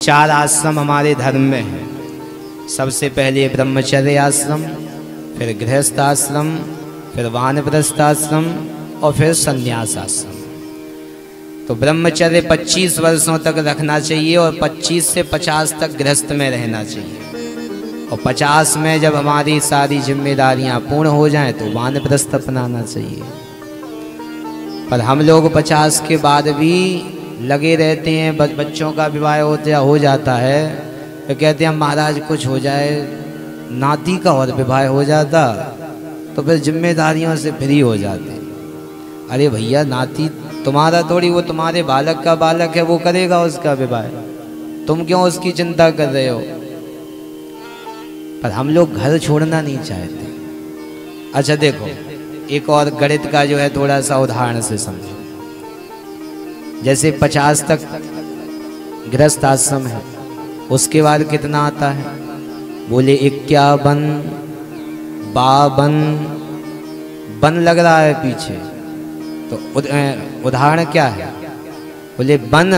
4 आश्रम हमारे धर्म में हैं। सबसे पहले ब्रह्मचर्य आश्रम, फिर गृहस्थ आश्रम, फिर वानप्रस्थ आश्रम और फिर संन्यास आश्रम। तो ब्रह्मचर्य 25 वर्षों तक रखना चाहिए और 25 से 50 तक गृहस्थ में रहना चाहिए। और 50 में जब हमारी सारी जिम्मेदारियां पूर्ण हो जाएं तो वानप्रस्थ अपनाना चाहिए। पर हम लोग 50 के बाद भी लगे रहते हैं। बच्चों का विवाह हो जाता है तो कहते हैं महाराज कुछ हो जाए, नाती का और विवाह हो जाता तो फिर जिम्मेदारियों से फ्री हो जाते। अरे भैया, नाती तुम्हारा थोड़ी, वो तुम्हारे बालक का बालक है, वो करेगा उसका विवाह, तुम क्यों उसकी चिंता कर रहे हो। पर हम लोग घर छोड़ना नहीं चाहते। अच्छा देखो, एक और गणित का जो है थोड़ा सा उदाहरण से समझो। जैसे 50 तक गृहस्थ आश्रम है, उसके बाद कितना आता है? बोले 51, 52 बन लग रहा है पीछे। तो उदाहरण क्या है? बोले बन,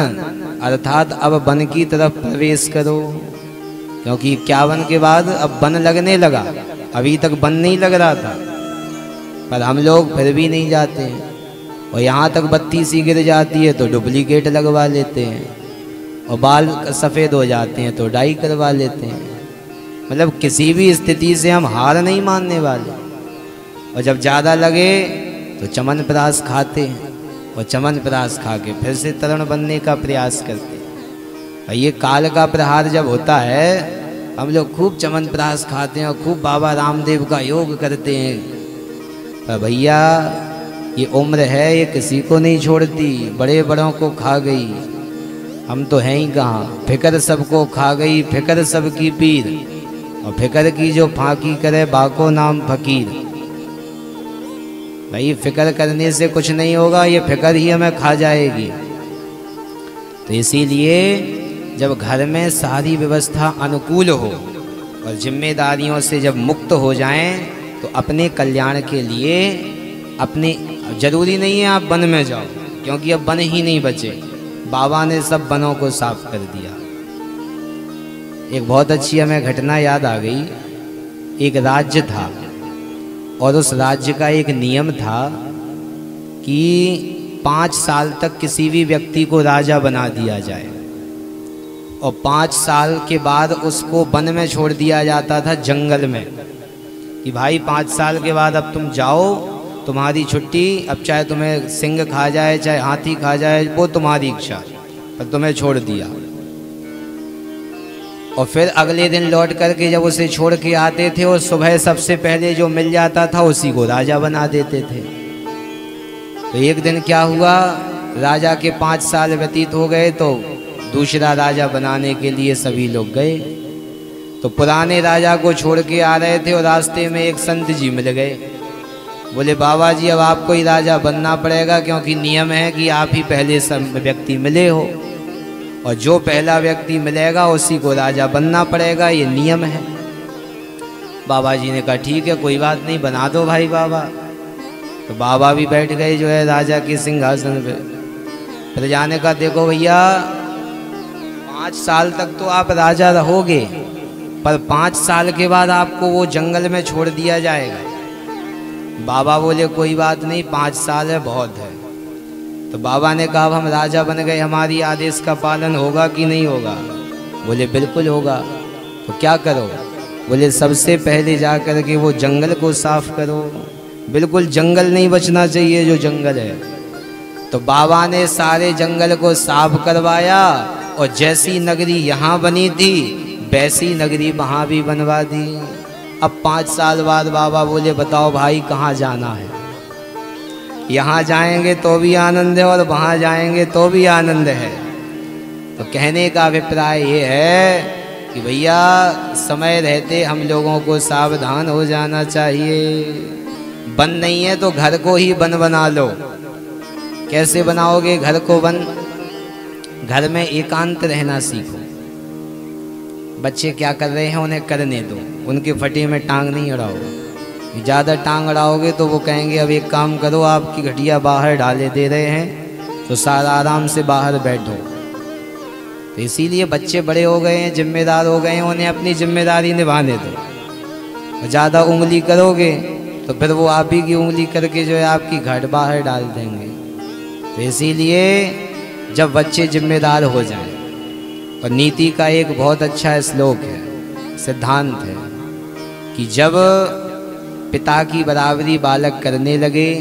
अर्थात अब बन की तरफ प्रवेश करो, क्योंकि 51 के बाद अब बन लगने लगा, अभी तक बन नहीं लग रहा था। पर हम लोग फिर भी नहीं जाते हैं और यहाँ तक बत्ती सी गिर जाती है तो डुप्लीकेट लगवा लेते हैं, और बाल सफ़ेद हो जाते हैं तो डाई करवा लेते हैं। मतलब किसी भी स्थिति से हम हार नहीं मानने वाले। और जब ज़्यादा लगे तो चमनप्राश खाते हैं और चमनप्राश खा के फिर से तरुण बनने का प्रयास करते हैं। और ये काल का प्रहार जब होता है, हम लोग खूब चमनप्राश खाते हैं और खूब बाबा रामदेव का योग करते हैं। पर भैया, ये उम्र है, ये किसी को नहीं छोड़ती, बड़े बड़ों को खा गई, हम तो हैं ही कहाँ। फिक्र सबको खा गई, फिक्र सबकी पीर, और फिक्र की जो फाकी करे बाको नाम फकीर। भाई, फिक्र करने से कुछ नहीं होगा, ये फिक्र ही हमें खा जाएगी। तो इसीलिए जब घर में सारी व्यवस्था अनुकूल हो और जिम्मेदारियों से जब मुक्त हो जाएं, तो अपने कल्याण के लिए अपने, जरूरी नहीं है आप वन में जाओ, क्योंकि अब वन ही नहीं बचे, बाबा ने सब वनों को साफ कर दिया। एक बहुत अच्छी हमें घटना याद आ गई। एक राज्य था और उस राज्य का एक नियम था कि 5 साल तक किसी भी व्यक्ति को राजा बना दिया जाए और 5 साल के बाद उसको वन में छोड़ दिया जाता था, जंगल में, कि भाई 5 साल के बाद अब तुम जाओ, तुम्हारी छुट्टी, अब चाहे तुम्हें सिंह खा जाए चाहे हाथी खा जाए, वो तुम्हारी इच्छा, पर तुम्हें छोड़ दिया। और फिर अगले दिन लौट करके जब उसे छोड़ के आते थे और सुबह सबसे पहले जो मिल जाता था उसी को राजा बना देते थे। तो एक दिन क्या हुआ, राजा के 5 साल व्यतीत हो गए तो दूसरा राजा बनाने के लिए सभी लोग गए। तो पुराने राजा को छोड़ के आ रहे थे और रास्ते में एक संत जी मिल गए। बोले बाबा जी, अब आपको ही राजा बनना पड़ेगा, क्योंकि नियम है कि आप ही पहले व्यक्ति मिले हो और जो पहला व्यक्ति मिलेगा उसी को राजा बनना पड़ेगा, ये नियम है। बाबा जी ने कहा ठीक है, कोई बात नहीं, बना दो भाई बाबा। तो बाबा भी बैठ गए जो है राजा के सिंहासन पे। प्रजा ने कहा देखो भैया, 5 साल तक तो आप राजा रहोगे, पर 5 साल के बाद आपको वो जंगल में छोड़ दिया जाएगा। बाबा बोले कोई बात नहीं, 5 साल है, बहुत है। तो बाबा ने कहा हम राजा बन गए, हमारी आदेश का पालन होगा कि नहीं होगा? बोले बिल्कुल होगा। तो क्या करो? बोले सबसे पहले जा कर के वो जंगल को साफ करो, बिल्कुल जंगल नहीं बचना चाहिए जो जंगल है। तो बाबा ने सारे जंगल को साफ करवाया और जैसी नगरी यहाँ बनी थी वैसी नगरी वहाँ भी बनवा दी। अब 5 साल बाद बाबा बोले बताओ भाई कहाँ जाना है? यहाँ जाएंगे तो भी आनंद है और वहाँ जाएंगे तो भी आनंद है। तो कहने का अभिप्राय ये है कि भैया समय रहते हम लोगों को सावधान हो जाना चाहिए। बन नहीं है तो घर को ही बन बना लो। कैसे बनाओगे घर को बन? घर में एकांत रहना सीखो। बच्चे क्या कर रहे हैं उन्हें करने दो, उनके फटे में टांग नहीं अड़ाओ। ज़्यादा टांग अड़ाओगे तो वो कहेंगे अब एक काम करो, आपकी घटिया बाहर डाले दे रहे हैं तो सारा आराम से बाहर बैठो। तो इसीलिए बच्चे बड़े हो गए हैं, जिम्मेदार हो गए हैं, उन्हें अपनी जिम्मेदारी निभाने दो। ज़्यादा उंगली करोगे तो फिर वो आप ही की उंगली करके जो है आपकी घाट बाहर डाल देंगे। तो इसीलिए जब बच्चे जिम्मेदार हो जाएं, और नीति का एक बहुत अच्छा श्लोक है, सिद्धांत है कि जब पिता की बराबरी बालक करने लगे,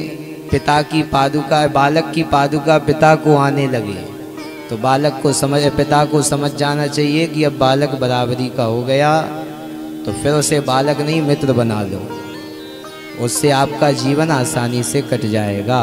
पिता की पादुका, बालक की पादुका पिता को आने लगे, तो बालक को पिता को समझ जाना चाहिए कि अब बालक बराबरी का हो गया, तो फिर उसे बालक नहीं मित्र बना लो, उससे आपका जीवन आसानी से कट जाएगा।